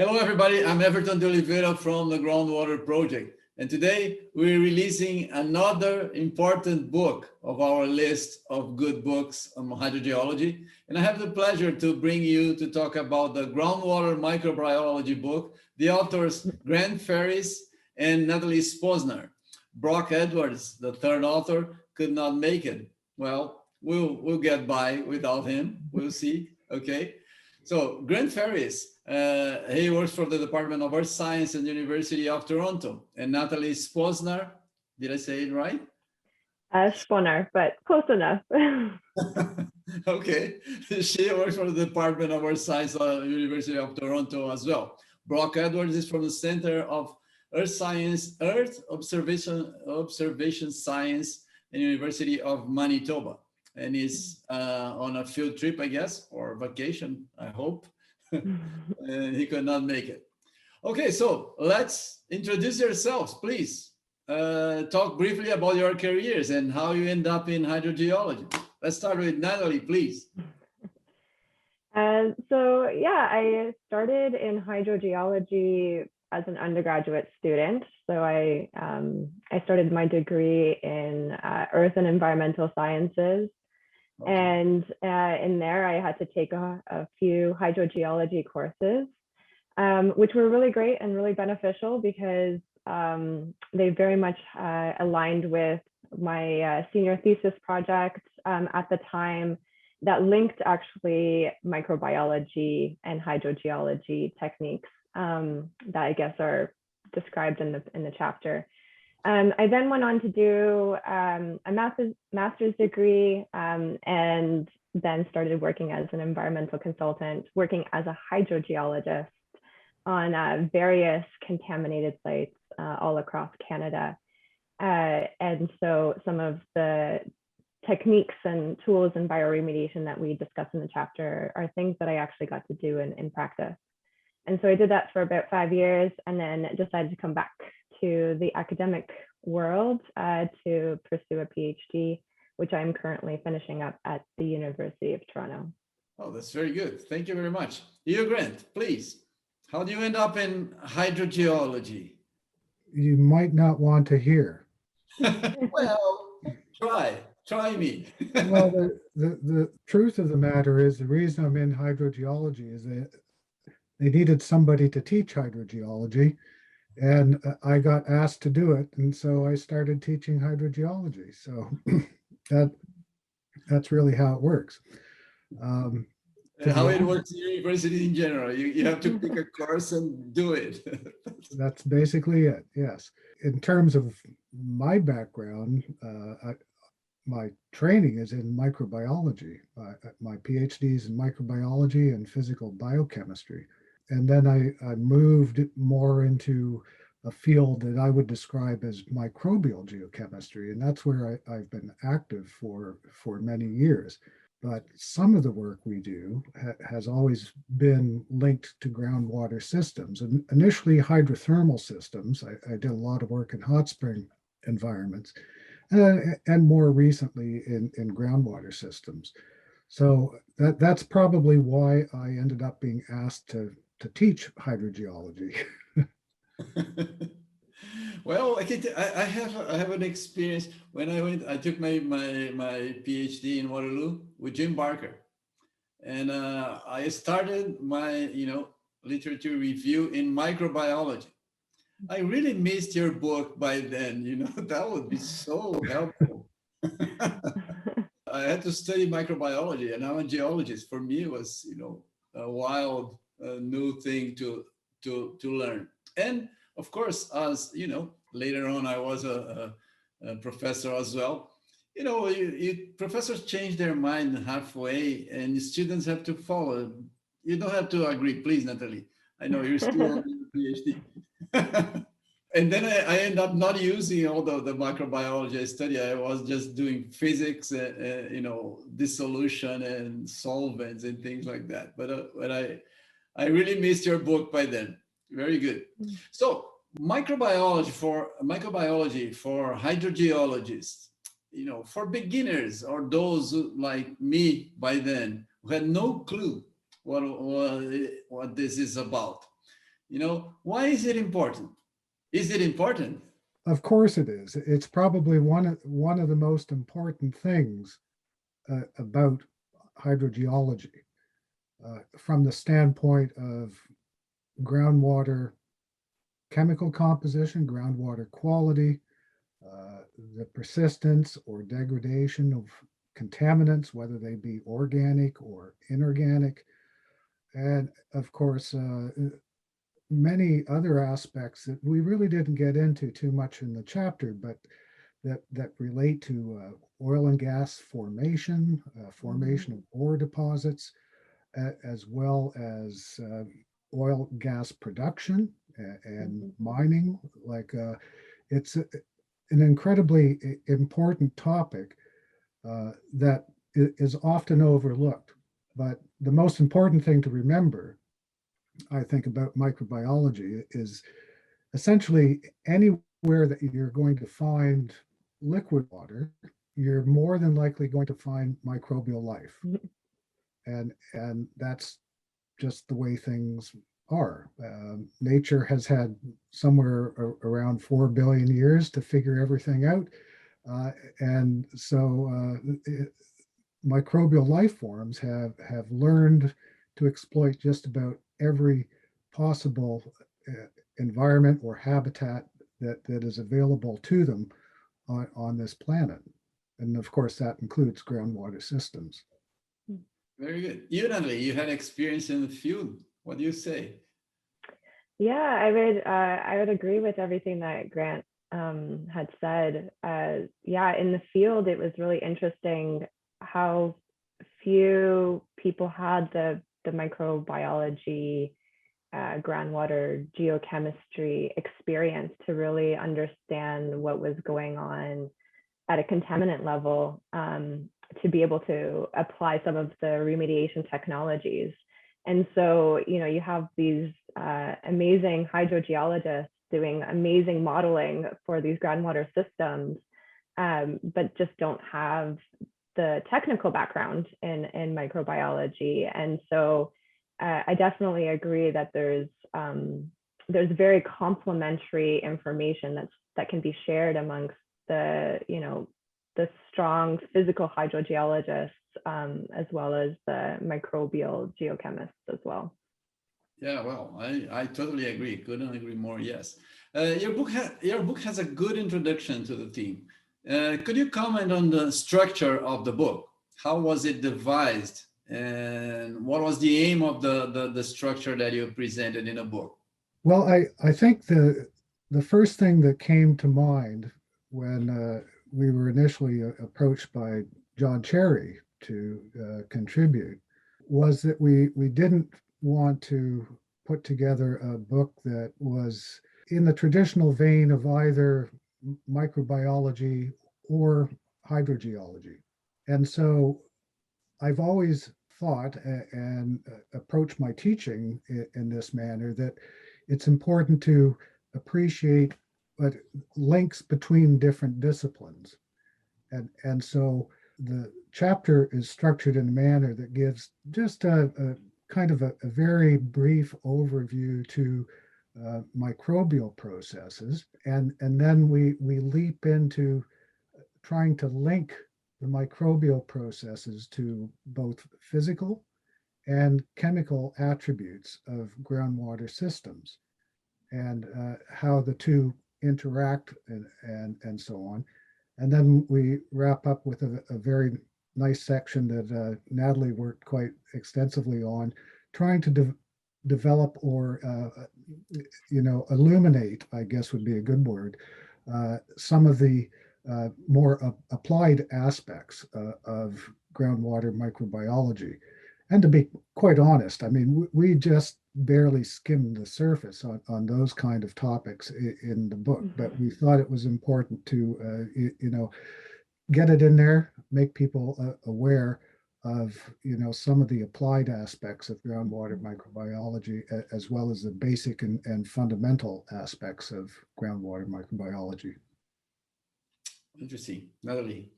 Hello, everybody. I'm Everton de Oliveira from the Groundwater Project. And today we're releasing another important book of our list of good books on hydrogeology. And I have the pleasure to bring you to talk about the Groundwater Microbiology book, the authors Grant Ferris and Natalie Sposner. Brock Edwards, the third author, could not make it. Well, we'll get by without him. We'll see. Okay. So Grant Ferris, he works for the Department of Earth Science at the University of Toronto. And Natalie Sposner, did I say it right? Sposner, but close enough. Okay, she works for the Department of Earth Science at the University of Toronto as well. Brock Edwards is from the Center of Earth Science, Earth Observation Science at the University of Manitoba. And he's on a field trip, I guess, or vacation, I hope. And he could not make it. Okay, so let's introduce yourselves, please. Talk briefly about your careers and how you end up in hydrogeology. Let's start with Natalie, please. So yeah, I started in hydrogeology as an undergraduate student. So I started my degree in earth and environmental sciences. Okay. And in there, I had to take a few hydrogeology courses, which were really great and really beneficial because they very much aligned with my senior thesis project at the time that linked actually microbiology and hydrogeology techniques that I guess are described in the chapter. I then went on to do a master's degree and then started working as an environmental consultant, working as a hydrogeologist on various contaminated sites all across Canada. And so some of the techniques and tools in bioremediation that we discuss in the chapter are things that I actually got to do in practice. And so I did that for about 5 years and then decided to come back to the academic world to pursue a PhD, which I'm currently finishing up at the University of Toronto. Oh, that's very good. Thank you very much. You, Grant, please. How do you end up in hydrogeology? You might not want to hear. Well, try me. Well, the truth of the matter is the reason I'm in hydrogeology is that they needed somebody to teach hydrogeology. And I got asked to do it. And so I started teaching hydrogeology. So that's really how it works. How it works in university in general. You have to pick a course and do it. That's basically it, yes. In terms of my background, my training is in microbiology. My PhD is in microbiology and physical biochemistry. And then I moved more into a field that I would describe as microbial geochemistry. And that's where I've been active for many years. But some of the work we do has always been linked to groundwater systems. And initially hydrothermal systems. I did a lot of work in hot spring environments and more recently in groundwater systems. So that's probably why I ended up being asked to teach hydrogeology. Well, I have an experience when I took my PhD in Waterloo with Jim Barker, and I started my literature review in microbiology. I really missed your book by then. That would be so helpful. I had to study microbiology, and I'm a geologist. For me, it was a wild new thing to learn. And of course, as later on, I was a professor as well. Professors change their mind halfway, and students have to follow. You don't have to agree, please, Natalie. I know you're still on your PhD. And then I end up not using all the microbiology I study. I was just doing physics, dissolution and solvents and things like that. But I really missed your book by then. Very good. So microbiology for hydrogeologists, for beginners or those like me by then who had no clue what this is about. Why is it important? Is it important? Of course it is. It's probably one of the most important things about hydrogeology from the standpoint of groundwater chemical composition, groundwater quality, the persistence or degradation of contaminants, whether they be organic or inorganic, and of course, many other aspects that we really didn't get into too much in the chapter, but that relate to oil and gas formation, formation of ore deposits, as well as oil gas production and mining. Like it's an incredibly important topic that is often overlooked. But the most important thing to remember, I think, about microbiology is essentially anywhere that you're going to find liquid water, you're more than likely going to find microbial life. And that's just the way things are. Nature has had somewhere around 4 billion years to figure everything out. And so microbial life forms have learned to exploit just about every possible environment or habitat that is available to them on this planet. And of course, that includes groundwater systems. Very good. You, Natalie, you had experience in the field. What do you say? Yeah, I would agree with everything that Grant had said. Yeah, in the field, it was really interesting how few people had the microbiology, groundwater geochemistry experience to really understand what was going on at a contaminant level, to be able to apply some of the remediation technologies. And so, you have these amazing hydrogeologists doing amazing modeling for these groundwater systems, but just don't have the technical background in microbiology. And so I definitely agree that there's very complementary information that can be shared amongst the strong physical hydrogeologists, as well as the microbial geochemists as well. Yeah, well, I totally agree. Couldn't agree more. Yes, your book has a good introduction to the theme. Could you comment on the structure of the book? How was it devised, and what was the aim of the structure that you presented in a book? Well, I think the first thing that came to mind when we were initially approached by John Cherry to contribute was that we didn't want to put together a book that was in the traditional vein of either microbiology or hydrogeology. And so I've always thought and approached my teaching in this manner that it's important to appreciate links between different disciplines. And so the chapter is structured in a manner that gives just a kind of a very brief overview to microbial processes. And then we leap into trying to link the microbial processes to both physical and chemical attributes of groundwater systems and how the two interact and so on. And then we wrap up with a very nice section that Natalie worked quite extensively on, trying to develop or illuminate, I guess would be a good word, some of the more applied aspects of groundwater microbiology. And to be quite honest, I mean, we just barely skimmed the surface on those kind of topics in the book, but we thought it was important to, get it in there, make people aware of, some of the applied aspects of groundwater microbiology, as well as the basic and fundamental aspects of groundwater microbiology. Interesting. Natalie.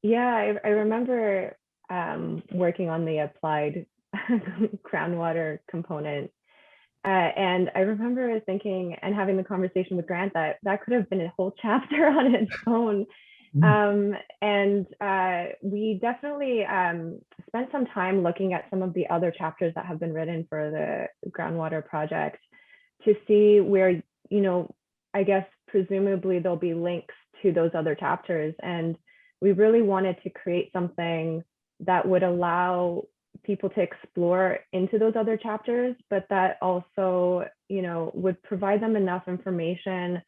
Yeah, I remember working on the applied groundwater component And I remember thinking and having the conversation with Grant that that could have been a whole chapter on its own. And we definitely spent some time looking at some of the other chapters that have been written for the groundwater project to see where, you know, I guess presumably there'll be links to those other chapters. And we really wanted to create something that would allow people to explore into those other chapters, but that also, you know, would provide them enough information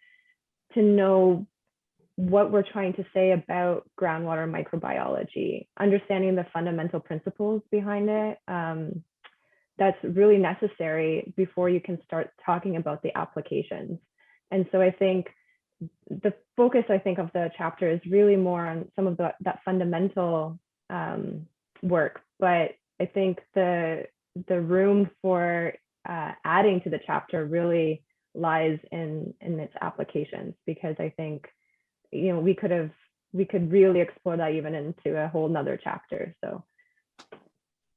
to know what we're trying to say about groundwater microbiology, understanding the fundamental principles behind it. That's really necessary before you can start talking about the applications. And so I think the focus, I think, of the chapter is really more on some of that fundamental work. But I think the room for adding to the chapter really lies in its applications, because I think, you know, we could really explore that even into a whole nother chapter. So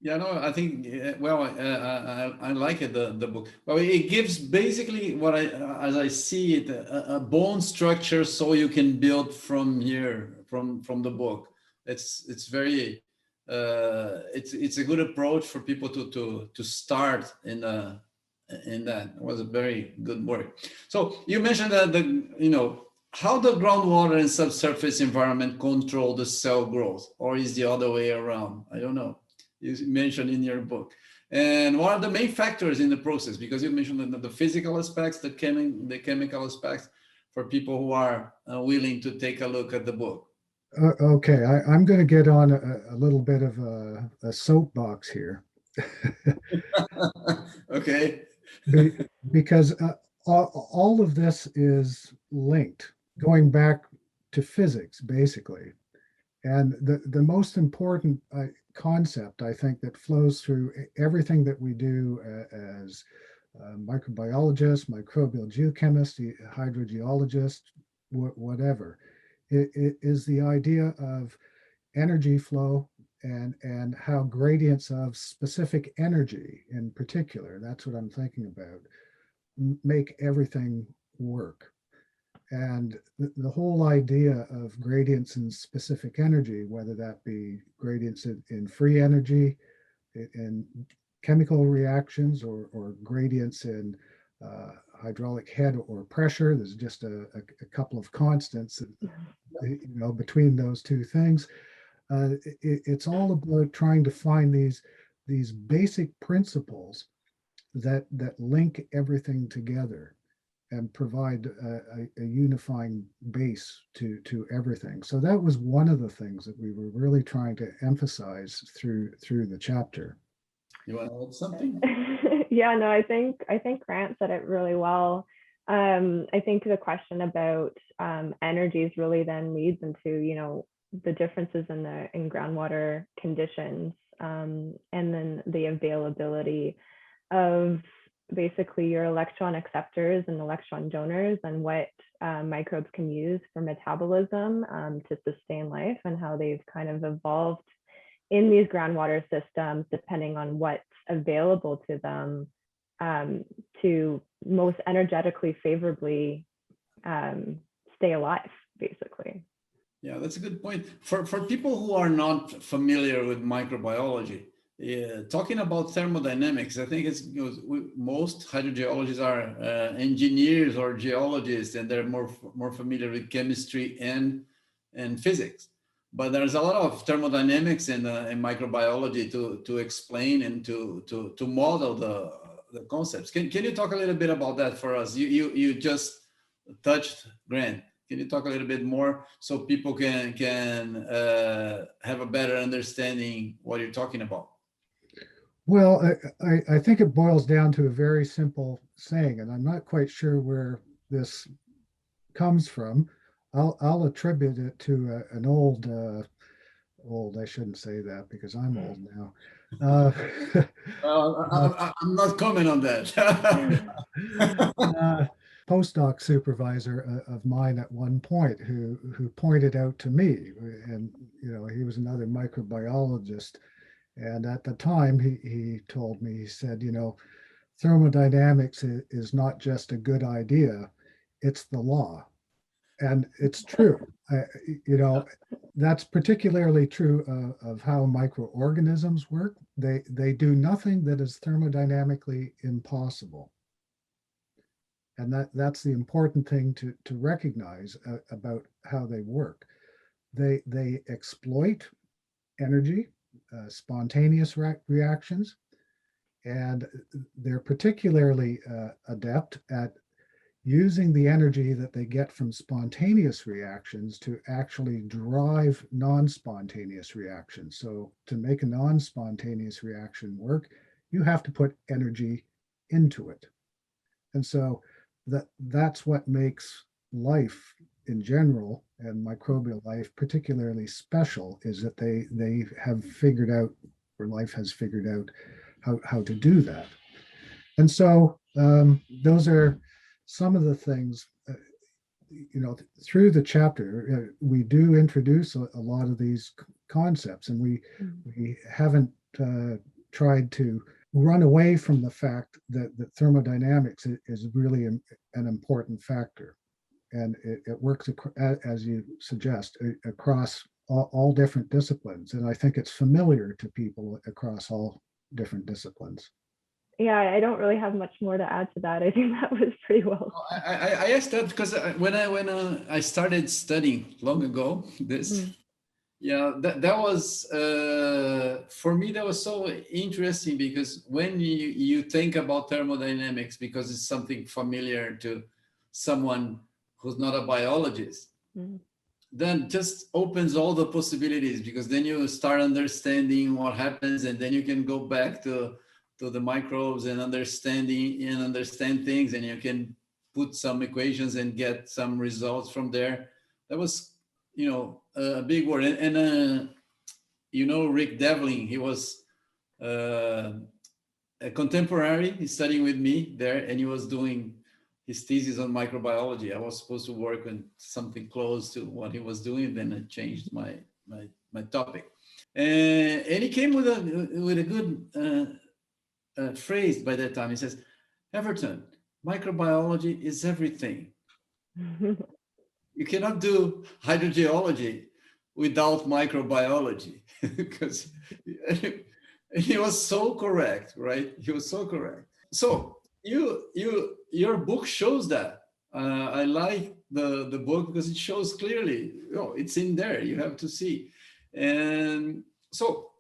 yeah, no, I think, well, I like it, the book. Well, it gives basically what as I see it, a bone structure so you can build from here, from the book. It's very, it's a good approach for people to start in that. It was a very good work. So you mentioned that you know, how the groundwater and subsurface environment control the cell growth, or is the other way around? I don't know. You mentioned in your book. And what are the main factors in the process? Because you mentioned the physical aspects, the chemical aspects, for people who are willing to take a look at the book. Okay, I'm going to get on a little bit of a soapbox here. Okay. Because all of this is linked, going back to physics, basically. And the most important concept, I think, that flows through everything that we do as microbiologists, microbial geochemists, hydrogeologists, whatever, it is the idea of energy flow and how gradients of specific energy in particular, that's what I'm thinking about, make everything work. And the whole idea of gradients in specific energy, whether that be gradients in free energy, in chemical reactions, or gradients in hydraulic head or pressure, there's just a couple of constants, you know, between those two things. It's all about trying to find these basic principles that link everything together and provide a unifying base to everything. So that was one of the things that we were really trying to emphasize through the chapter. You want to add something? Yeah, no, I think Grant said it really well. I think the question about energies really then leads into, you know, the differences in groundwater conditions, and then the availability of basically your electron acceptors and electron donors, and what microbes can use for metabolism to sustain life, and how they've kind of evolved in these groundwater systems depending on what's available to them to most energetically favorably stay alive, basically. Yeah, that's a good point. For people who are not familiar with microbiology, talking about thermodynamics, I think it's, you know, most hydrogeologists are engineers or geologists, and they're more familiar with chemistry and physics. But there's a lot of thermodynamics in microbiology to explain and to model the concepts. Can you talk a little bit about that for us? You just touched, Grant. Can you talk a little bit more so people can have a better understanding what you're talking about? Well, I think it boils down to a very simple saying, and I'm not quite sure where this comes from. I'll attribute it to an old, I shouldn't say that because I'm old now. I'm not commenting on that. Postdoc supervisor of mine at one point who pointed out to me, and you know, he was another microbiologist, and at the time he told me, he said, you know, thermodynamics is not just a good idea, it's the law. And it's true. You know, that's particularly true of how microorganisms work. They do nothing that is thermodynamically impossible. And that's the important thing to recognize about how they work. They exploit energy, spontaneous reactions, and they're particularly adept at using the energy that they get from spontaneous reactions to actually drive non-spontaneous reactions. So to make a non-spontaneous reaction work, you have to put energy into it. And so that's what makes life in general and microbial life particularly special, is that they have figured out, or life has figured out how to do that. And so those are some of the things, you know, through the chapter, we do introduce a lot of these concepts, and we haven't tried to run away from the fact that thermodynamics is really an important factor. And it works, as you suggest, across all different disciplines. And I think it's familiar to people across all different disciplines. Yeah, I don't really have much more to add to that. I think that was pretty well. I asked that because when I started studying long ago, this, yeah, that was, for me, that was so interesting, because when you think about thermodynamics, because it's something familiar to someone who's not a biologist, then just opens all the possibilities, because then you start understanding what happens, and then you can go back to the microbes and understand things, and you can put some equations and get some results from there. That was, you know, a big word. And you know, Rick Devlin, he was a contemporary. He's studying with me there, and he was doing his thesis on microbiology. I was supposed to work on something close to what he was doing. Then I changed my topic, and he came with a good phrase by that time. He says, "Everton, microbiology is everything. You cannot do hydrogeology without microbiology," because he was so correct, right? He was so correct. So your book shows that. I like the book because it shows clearly. Oh, it's in there. You have to see. And so,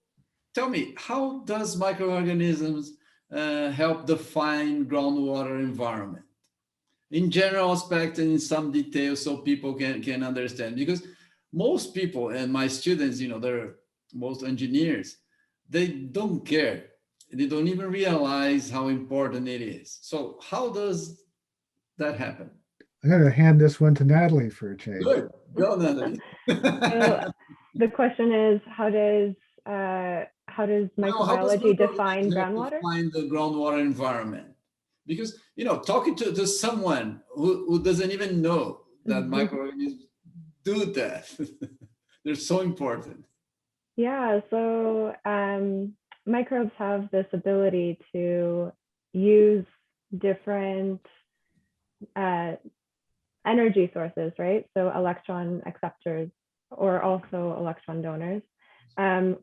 tell me, how does microorganisms help define groundwater environment in general aspect and in some detail, so people can understand? Because most people, and my students, you know, they're most engineers, they don't care. They don't even realize how important it is. So how does that happen? I'm going to hand this one to Natalie for a change. Good. Go, Natalie. So the question is, how does microbiology define groundwater? Define the groundwater environment. Because, you know, talking to someone who doesn't even know that microorganisms do that, they're so important. Yeah, so microbes have this ability to use different energy sources, right? So electron acceptors, or also electron donors,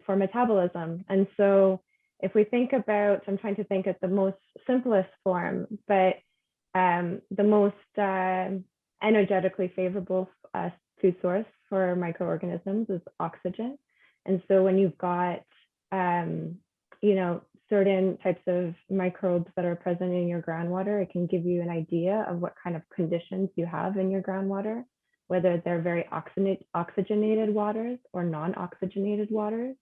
for metabolism. And so if we think about, I'm trying to think at the most simplest form, but the most energetically favorable food source for microorganisms is oxygen. And so when you've got, you know, certain types of microbes that are present in your groundwater, it can give you an idea of what kind of conditions you have in your groundwater, whether they're very oxygenated waters or non-oxygenated waters.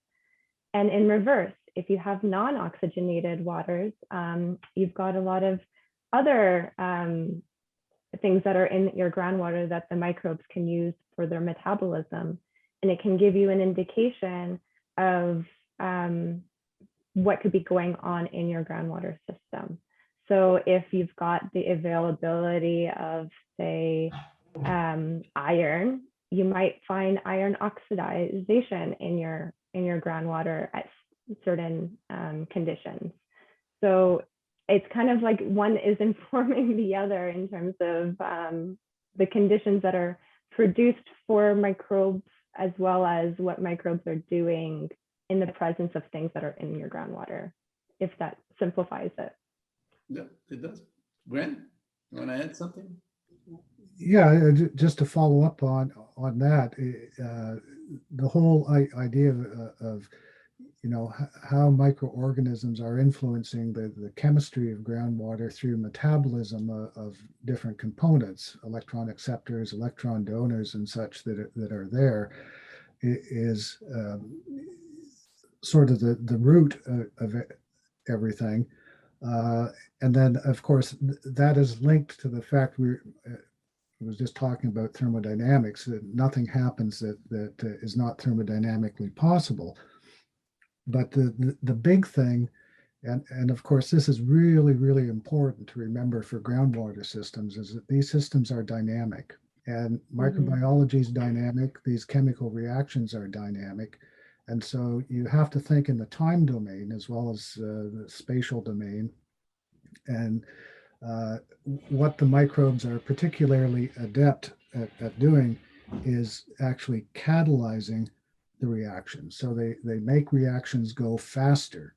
And in reverse, if you have non-oxygenated waters, you've got a lot of other things that are in your groundwater that the microbes can use for their metabolism. And it can give you an indication of what could be going on in your groundwater system. So if you've got the availability of, say, iron, you might find iron oxidation in your groundwater at certain conditions. So it's kind of like one is informing the other in terms of the conditions that are produced for microbes, as well as what microbes are doing in the presence of things that are in your groundwater, if that simplifies it. Yeah, it does. Grant, you want to add something? Yeah, just to follow up on that, the whole idea of how microorganisms are influencing the chemistry of groundwater through metabolism of different components, electron acceptors, electron donors, and such that are there, is sort of the root of everything. And then, of course, that is linked to the fact I was just talking about thermodynamics, that nothing happens that is not thermodynamically possible. But the big thing, and of course, this is really, really important to remember for groundwater systems, is that these systems are dynamic. And microbiology is dynamic, these chemical reactions are dynamic. And so you have to think in the time domain as well as the spatial domain. And what the microbes are particularly adept at doing is actually catalyzing the reaction. So they make reactions go faster.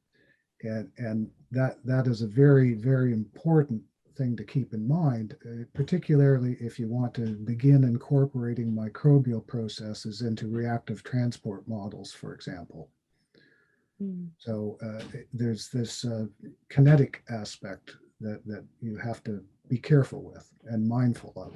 And that is a very, very important thing to keep in mind, particularly if you want to begin incorporating microbial processes into reactive transport models, for example. So there's this kinetic aspect that you have to be careful with and mindful of.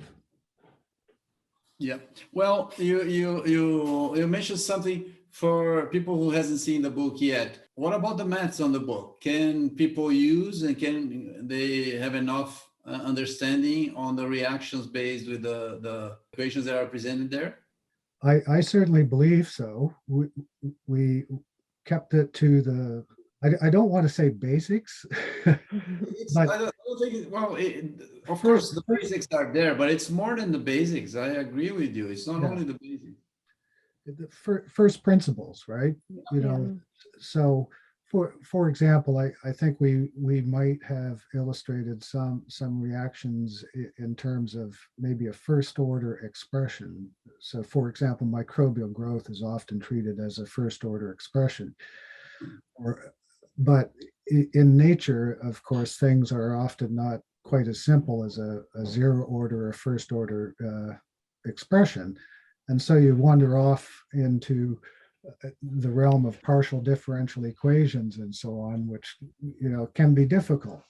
Yeah. Well, you mentioned something for people who hasn't seen the book yet. What about the maths on the book? Can people use and can they have enough understanding on the reactions based with the equations that are presented there? I certainly believe so. We kept it to the, I don't want to say basics, but I don't think, of course, the basics are there, but it's more than the basics. I agree with you. It's not only the basics. The first principles, right? So for example, I think we might have illustrated some reactions in terms of maybe a first order expression. So for example, microbial growth is often treated as a first order expression. But in nature, of course, things are often not quite as simple as a zero order or first order expression. And so you wander off into the realm of partial differential equations and so on, which can be difficult.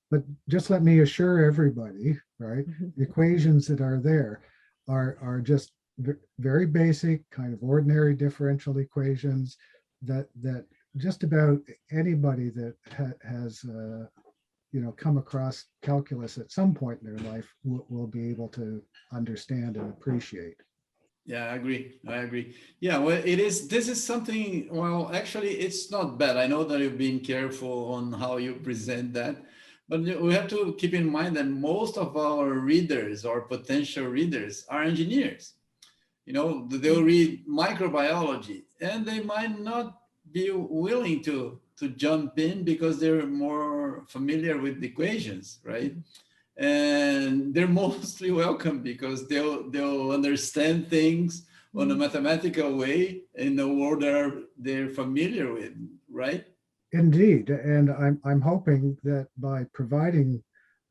But just let me assure everybody, right? The equations that are there are just very basic, kind of ordinary differential equations that just about anybody that has come across calculus at some point in their life will be able to understand and appreciate. Yeah, I agree. Yeah, well, this is something, well, actually, it's not bad. I know that you've been careful on how you present that, but we have to keep in mind that most of our readers or potential readers are engineers. They'll read microbiology and they might not be willing to jump in because they're more familiar with the equations, right? And they're mostly welcome because they'll understand things on a mathematical way in the world they're familiar with, right? Indeed, and I'm hoping that by providing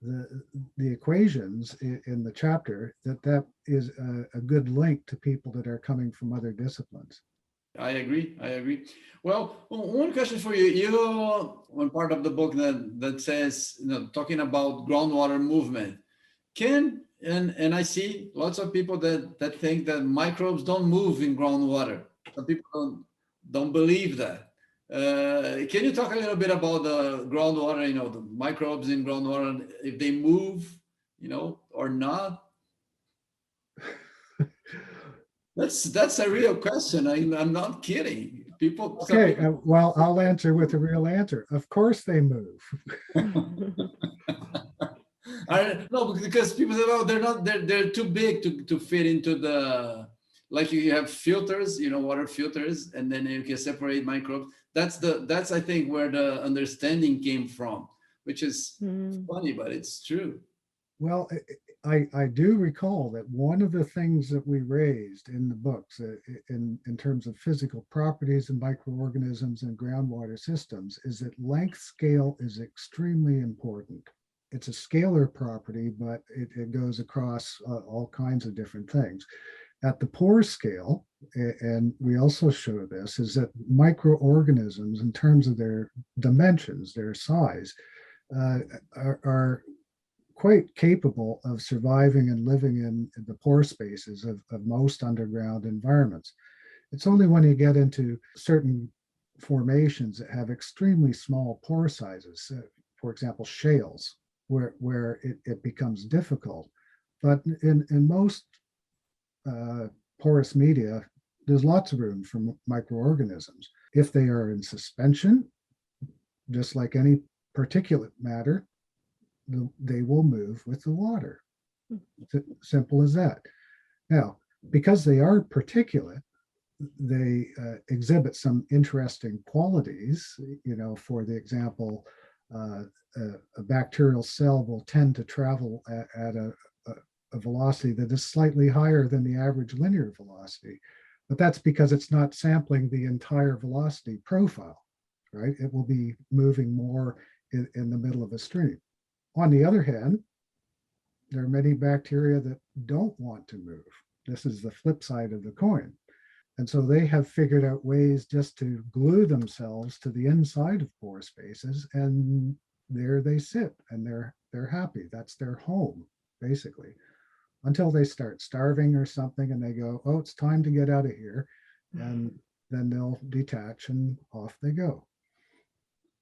the equations in the chapter, that is a good link to people that are coming from other disciplines. I agree. Well, one question for you. One part of the book that says, talking about groundwater movement, and I see lots of people that think that microbes don't move in groundwater. Some people don't believe that. Can you talk a little bit about the groundwater, the microbes in groundwater, if they move, or not? That's a real question. I'm not kidding. Okay, well, I'll answer with a real answer. Of course they move. No, because people say, well, they're too big to fit into the, like you have filters, water filters, and then you can separate microbes. That's I think where the understanding came from. which is Mm. funny, but it's true. Well, I do recall that one of the things that we raised in the books in terms of physical properties and microorganisms and groundwater systems is that length scale is extremely important. It's a scalar property, but it goes across all kinds of different things. At the pore scale, and we also show this, is that microorganisms, in terms of their dimensions, their size, are quite capable of surviving and living in the pore spaces of most underground environments. It's only when you get into certain formations that have extremely small pore sizes, for example, shales, where it becomes difficult. But in most porous media, there's lots of room for microorganisms. If they are in suspension, just like any particulate matter, they will move with the water. Simple as that. Now, because they are particulate, they exhibit some interesting qualities. For the example, a bacterial cell will tend to travel at a velocity that is slightly higher than the average linear velocity. But that's because it's not sampling the entire velocity profile, right? It will be moving more in the middle of a stream. On the other hand, there are many bacteria that don't want to move. This is the flip side of the coin. And so they have figured out ways just to glue themselves to the inside of pore spaces, and there they sit, and they're happy. That's their home, basically, until they start starving or something, and they go, "Oh, it's time to get out of here," and then they'll detach and off they go.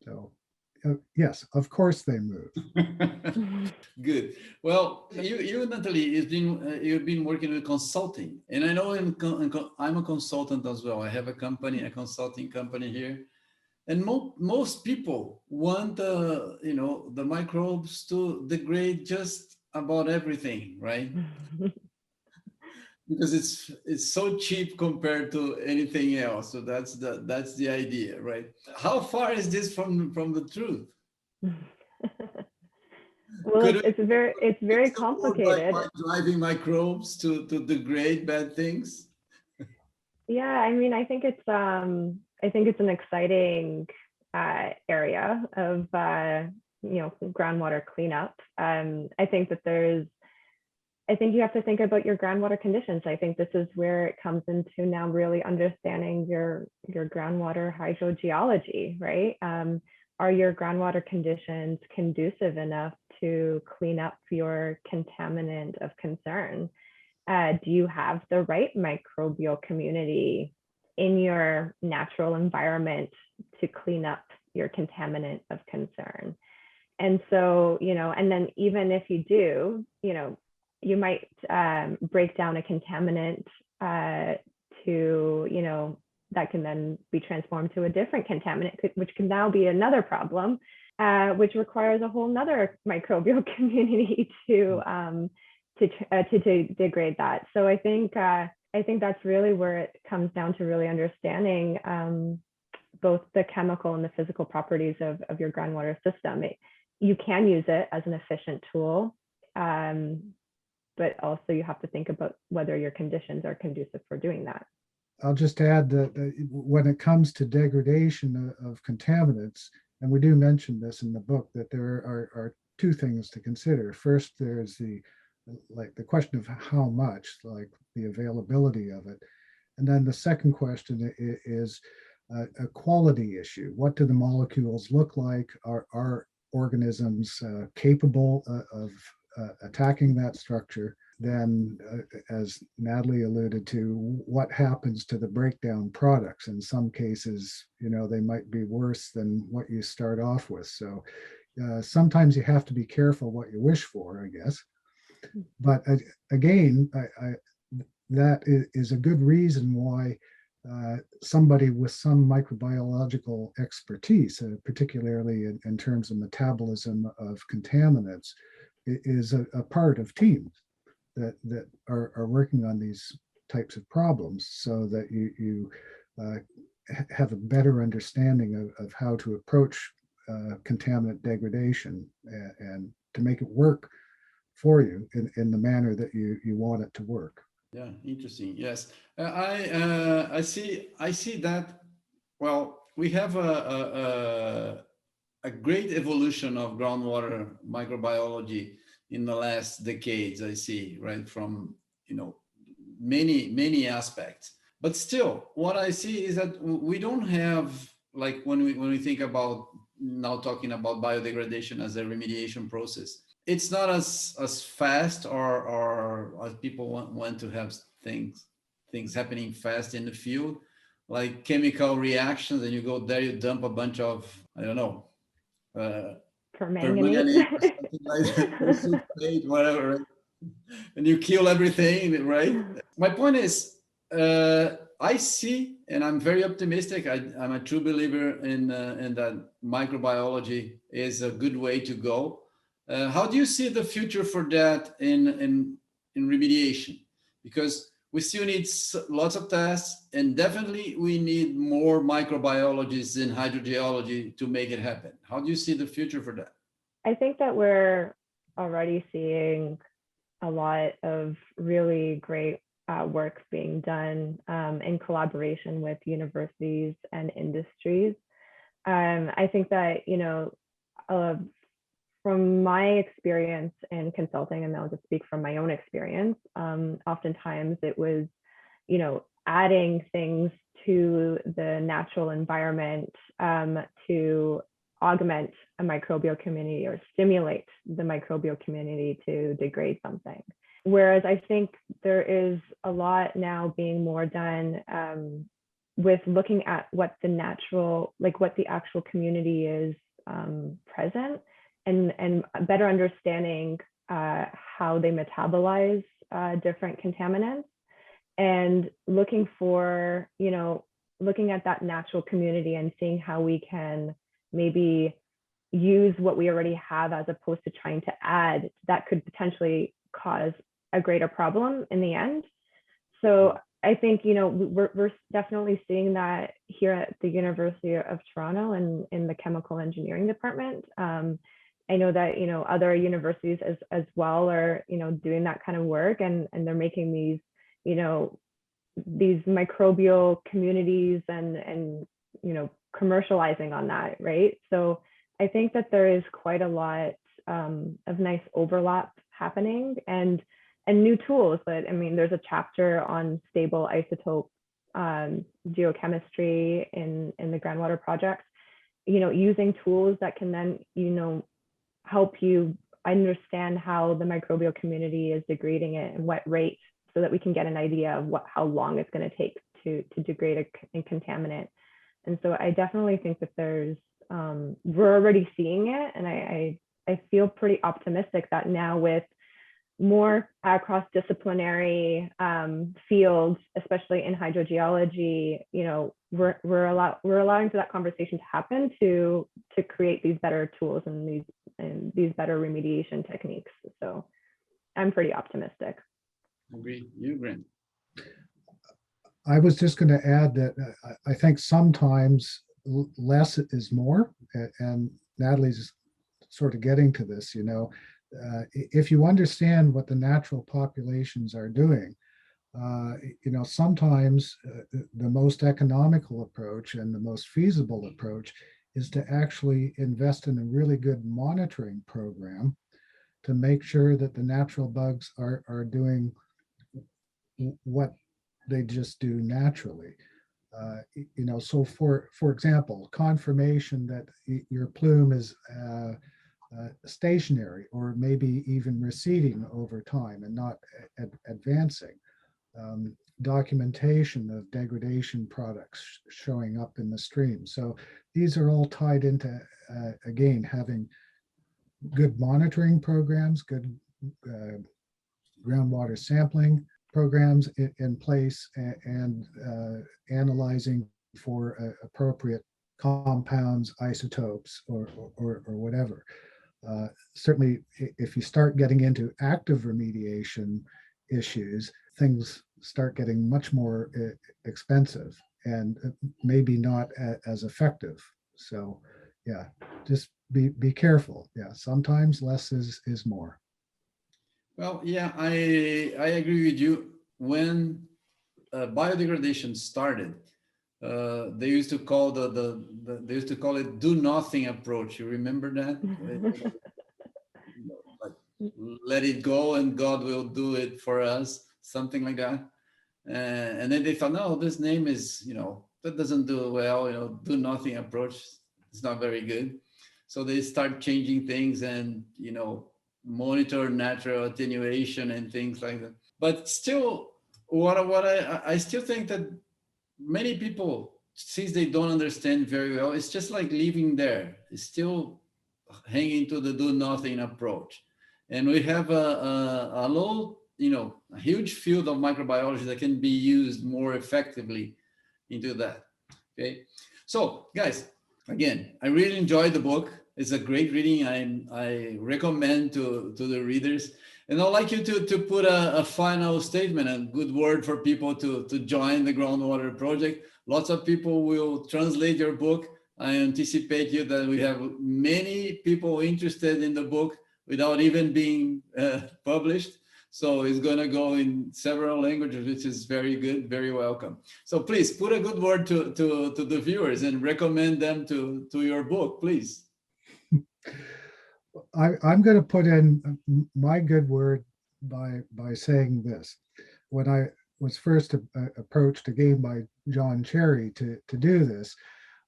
So yes, of course they move. Good. Well, you Natalie, you've been working with consulting, and I know I'm a consultant as well. I have a consulting company here, and most people want the microbes to degrade just about everything, right? Because it's so cheap compared to anything else. So that's the idea, right? How far is this from the truth? Well, Could it's very fix the world by complicated. driving microbes to degrade bad things? Yeah, I mean, I think it's an exciting area of groundwater cleanup. I think you have to think about your groundwater conditions. I think this is where it comes into now really understanding your groundwater hydrogeology, right? Are your groundwater conditions conducive enough to clean up your contaminant of concern? Do you have the right microbial community in your natural environment to clean up your contaminant of concern? And so, and then even if you do, you might break down a contaminant to, that can then be transformed to a different contaminant, which can now be another problem, which requires a whole nother microbial community to degrade that. So I think that's really where it comes down to really understanding both the chemical and the physical properties of your groundwater system. You can use it as an efficient tool, but also you have to think about whether your conditions are conducive for doing that. I'll just add that when it comes to degradation of contaminants, and we do mention this in the book, that there are two things to consider. First, there's the question of how much, like the availability of it. And then the second question is a quality issue. What do the molecules look like? Are organisms capable of attacking that structure? Then, as Natalie alluded to, what happens to the breakdown products? In some cases, they might be worse than what you start off with. So sometimes you have to be careful what you wish for, I guess. But again, that is a good reason why somebody with some microbiological expertise, particularly in terms of metabolism of contaminants, is a part of teams that are working on these types of problems, so that you have a better understanding of how to approach contaminant degradation and to make it work for you in the manner that you want it to work. Yeah, interesting. Yes, I see that. Well, we have a great evolution of groundwater microbiology in the last decades. I see, right, from many aspects. But still, what I see is that we don't have, like, when we think about now talking about biodegradation as a remediation process, it's not as fast or as people want to have things happening fast in the field, like chemical reactions, and you go there, you dump a bunch of, I don't know, For manganese. permanganate or something like that, or sulfate, whatever, right? And you kill everything, right? My point is, I see, and I'm very optimistic. I'm a true believer in that microbiology is a good way to go. How do you see the future for that in remediation? Because we still need lots of tests, and definitely we need more microbiologists in hydrogeology to make it happen. How do you see the future for that? I think that we're already seeing a lot of really great work being done in collaboration with universities and industries. I think that, from my experience in consulting, and I'll just speak from my own experience, oftentimes it was, adding things to the natural environment to augment a microbial community or stimulate the microbial community to degrade something. Whereas I think there is a lot now being more done with looking at what the natural, like what the actual community is present, and better understanding how they metabolize different contaminants, and looking for, looking at that natural community and seeing how we can maybe use what we already have as opposed to trying to add that could potentially cause a greater problem in the end. So I think, we're definitely seeing that here at the University of Toronto and in the chemical engineering department. I know that, other universities as well are, doing that kind of work, and they're making these, these microbial communities and commercializing on that, right? So I think that there is quite a lot of nice overlap happening, and new tools. But I mean, there's a chapter on stable isotope geochemistry in the groundwater project, using tools that can then, help you understand how the microbial community is degrading it and what rate, so that we can get an idea of how long it's going to take to degrade a contaminant. And so I definitely think that there's, we're already seeing it. And I feel pretty optimistic that now with more cross-disciplinary fields, especially in hydrogeology, we're allowing for that conversation to happen to create these better tools and these better remediation techniques. So I'm pretty optimistic. Agree. You, Grant? I was just going to add that I think sometimes less is more, and Natalie's sort of getting to this. If you understand what the natural populations are doing, sometimes the most economical approach and the most feasible approach is to actually invest in a really good monitoring program to make sure that the natural bugs are doing what they just do naturally. So for example, confirmation that your plume is stationary or maybe even receding over time and not advancing. Documentation of degradation products showing up in the stream. So these are all tied into, again, having good monitoring programs, good groundwater sampling programs in place, and analyzing for appropriate compounds, isotopes, or whatever. Certainly, if you start getting into active remediation issues, things start getting much more expensive and maybe not as effective. So yeah, just be careful. Yeah, sometimes less is more. Well, yeah, I agree with you. When biodegradation started, they used to call they used to call it do nothing approach. You remember that? Like, let it go and God will do it for us, something like that. And then they thought, no, this name is, that doesn't do well, do nothing approach. It's not very good. So they start changing things and, monitor natural attenuation and things like that. But still, what I still think that many people, since they don't understand very well, it's just like living there. It's still hanging to the do nothing approach. And we have a low, a huge field of microbiology that can be used more effectively into that. Okay. So guys, again, I really enjoyed the book. It's a great reading. I recommend to the readers. And I'd like you to put a final statement, a good word for people to join the Groundwater Project. Lots of people will translate your book. I anticipate you that we have many people interested in the book without even being published. So it's going to go in several languages, which is very good, very welcome. So please put a good word to the viewers and recommend them to your book, please. I'm going to put in my good word by saying this. When I was first approached again by John Cherry to do this,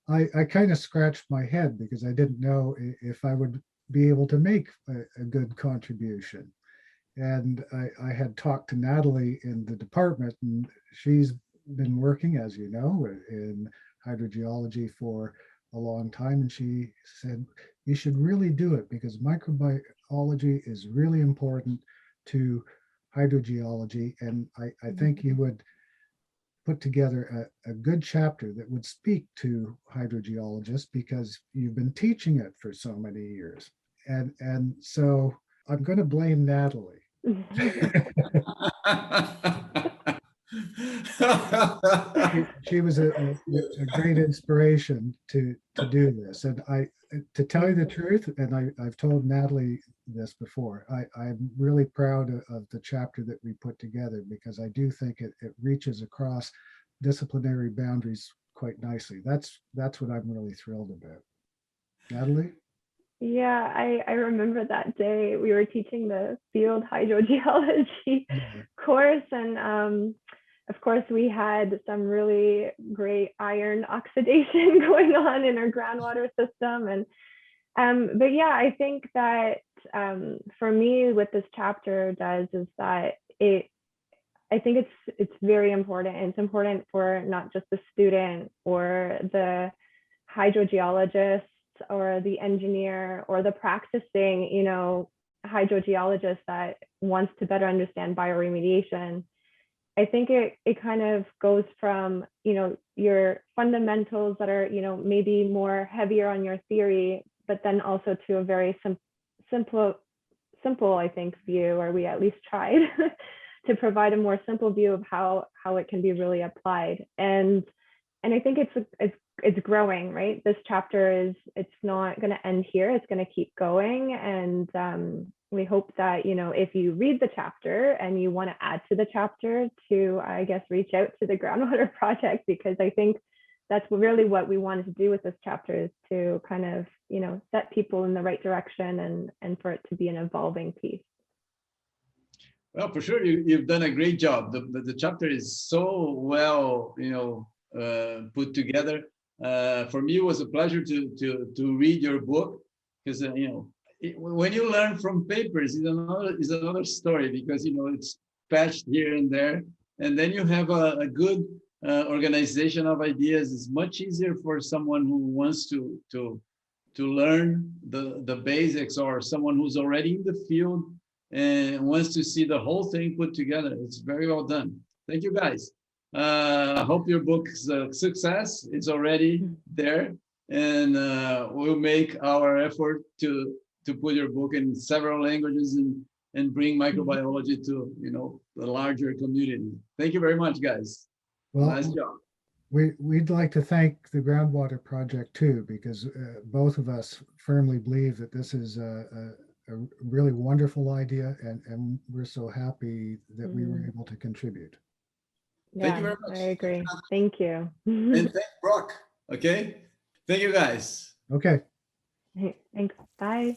I kind of scratched my head because I didn't know if I would be able to make a good contribution. And I had talked to Natalie in the department, and she's been working, as you know, in hydrogeology for a long time. And she said, you should really do it because microbiology is really important to hydrogeology. And I think you would put together a good chapter that would speak to hydrogeologists because you've been teaching it for so many years. And so I'm going to blame Natalie. She was a great inspiration to do this. And to tell you the truth, and I've told Natalie this before, I'm really proud of the chapter that we put together because I do think it reaches across disciplinary boundaries quite nicely. That's what I'm really thrilled about. Natalie? Yeah, I remember that day we were teaching the field hydrogeology course, and of course we had some really great iron oxidation going on in our groundwater system, and but yeah, I think that for me what this chapter does is that I think it's very important, and it's important for not just the student or the hydrogeologist or the engineer or the practicing, hydrogeologist that wants to better understand bioremediation. I think it kind of goes from, your fundamentals that are, maybe more heavier on your theory, but then also to a very simple, I think, view, or we at least tried to provide a more simple view of how it can be really applied. And I think it's growing, right? This chapter it's not going to end here. It's going to keep going. And we hope that, if you read the chapter and you want to add to the chapter, to, I guess, reach out to the Groundwater Project, because I think that's really what we wanted to do with this chapter, is to kind of, set people in the right direction and for it to be an evolving piece. Well, for sure, you've done a great job. The chapter is so well, put together. For me, it was a pleasure to read your book, because when you learn from papers is another story, because it's patched here and there, and then you have a good organization of ideas. It's much easier for someone who wants to learn the basics, or someone who's already in the field and wants to see the whole thing put together. It's very well done. Thank you, guys. I hope your book's a success. It's already there, and we'll make our effort to put your book in several languages and bring microbiology to the larger community. Thank you very much, guys. Well, nice job. we'd like to thank the Groundwater Project too, because both of us firmly believe that this is a really wonderful idea, and we're so happy that we were able to contribute. Thank you Yeah, very much. I agree. Thank you. And thank Brock. Okay. Thank you guys. Okay. Thanks. Bye.